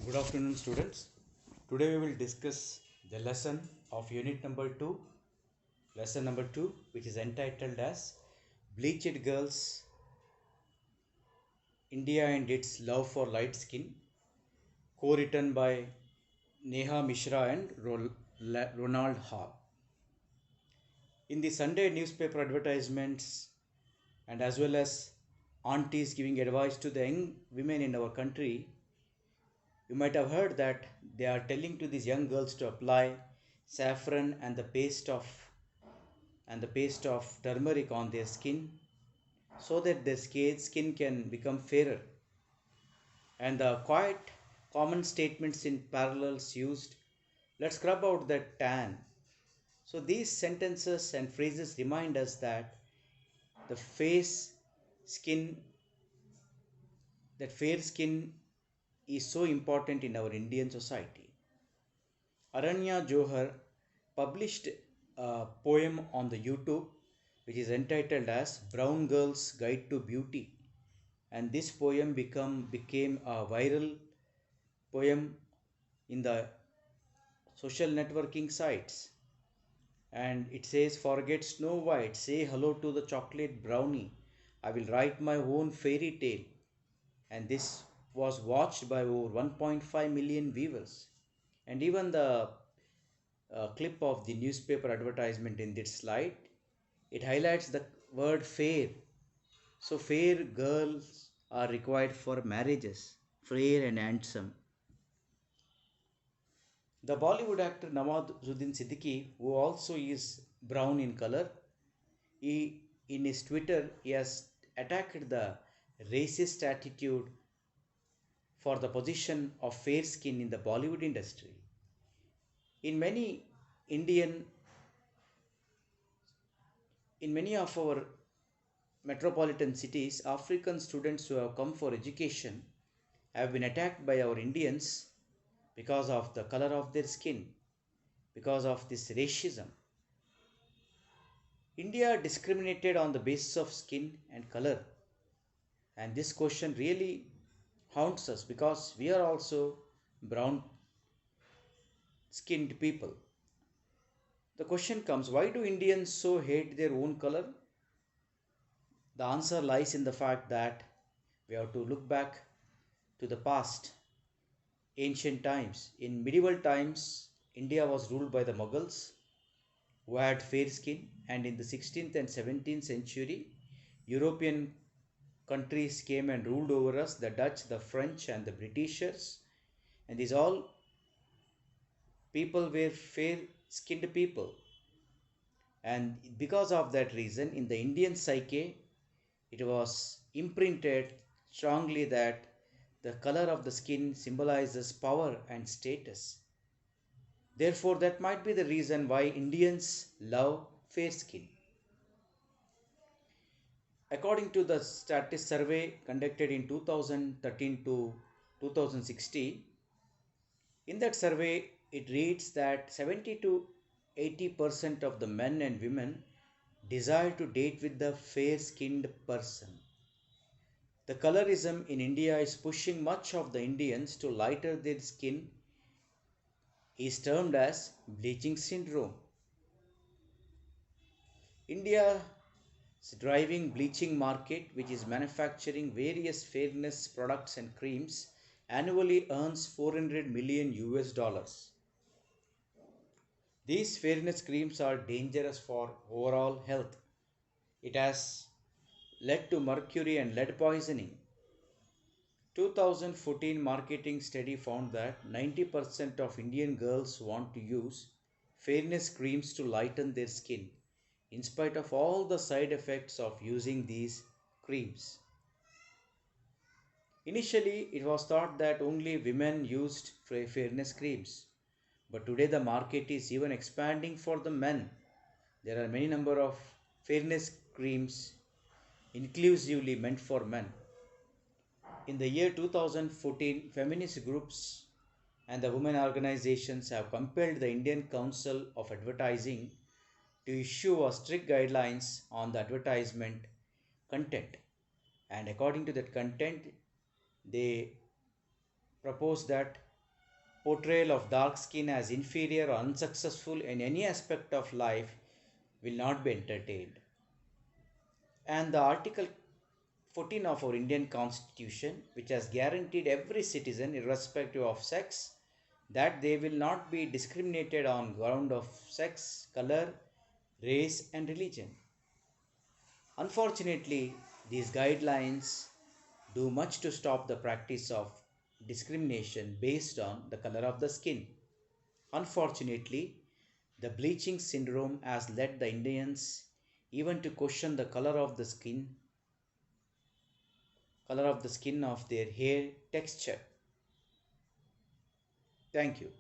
Good afternoon, students. Today we will discuss the lesson of unit number 2, lesson number 2, which is entitled as Bleached Girls, India and its Love for Light Skin, co-written by Neha Mishra and Ronald Hall. In the Sunday newspaper advertisements and as well as aunties giving advice to the young women in our country, you might have heard that they are telling to these young girls to apply saffron and the paste of turmeric on their skin so that their skin can become fairer. And the quite common statements in parallels used, let's scrub out that tan. So these sentences and phrases remind us that the face skin, that fair skin is so important in our Indian society. Aranya Johar published a poem on the YouTube which is entitled as Brown Girl's Guide to Beauty, and this poem became a viral poem in the social networking sites. And it says, forget Snow White, say hello to the chocolate brownie, I will write my own fairy tale. And this was watched by over 1.5 million viewers. And even the clip of the newspaper advertisement in this slide, it highlights the word fair. So fair girls are required for marriages, fair and handsome. The Bollywood actor Nawazuddin Siddiqui, who also is brown in color, in his Twitter he has attacked the racist attitude for the position of fair skin in the Bollywood industry. In many Indian in many of our metropolitan cities, African students who have come for education have been attacked by our Indians because of the color of their skin, because of this racism. India discriminated on the basis of skin and color, and this question really haunts us because we are also brown skinned people. The question comes, why do Indians so hate their own color? The answer lies in the fact that we have to look back to the past, ancient times. In medieval times, India was ruled by the Mughals who had fair skin, and in the 16th and 17th century, European countries came and ruled over us, the Dutch, the French, and the Britishers. And these all people were fair skinned people. And because of that reason, in the Indian psyche, it was imprinted strongly that the color of the skin symbolizes power and status. Therefore, that might be the reason why Indians love fair skin. According to the status survey conducted in 2013 to 2016, in that survey it reads that 70 to 80% of the men and women desire to date with the fair skinned person. The colorism in India is pushing much of the Indians to lighter their skin, is termed as bleaching syndrome. India's driving bleaching market, which is manufacturing various fairness products and creams, annually earns 400 million US dollars. These fairness creams are dangerous for overall health. It has led to mercury and lead poisoning. 2014 marketing study found that 90% of Indian girls want to use fairness creams to lighten their skin, in spite of all the side effects of using these creams. Initially, it was thought that only women used fairness creams, but today the market is even expanding for the men. There are many number of fairness creams inclusively meant for men. In the year 2014, feminist groups and the women organizations have compelled the Indian Council of Advertising to issue a strict guidelines on the advertisement content. And according to that content, they propose that portrayal of dark skin as inferior or unsuccessful in any aspect of life will not be entertained. And the Article 14 of our Indian Constitution, which has guaranteed every citizen, irrespective of sex, that they will not be discriminated on ground of sex, color, race, and religion. Unfortunately, these guidelines do much to stop the practice of discrimination based on the color of the skin. Unfortunately, the bleaching syndrome has led the Indians even to question the color of the skin of their hair texture. Thank you.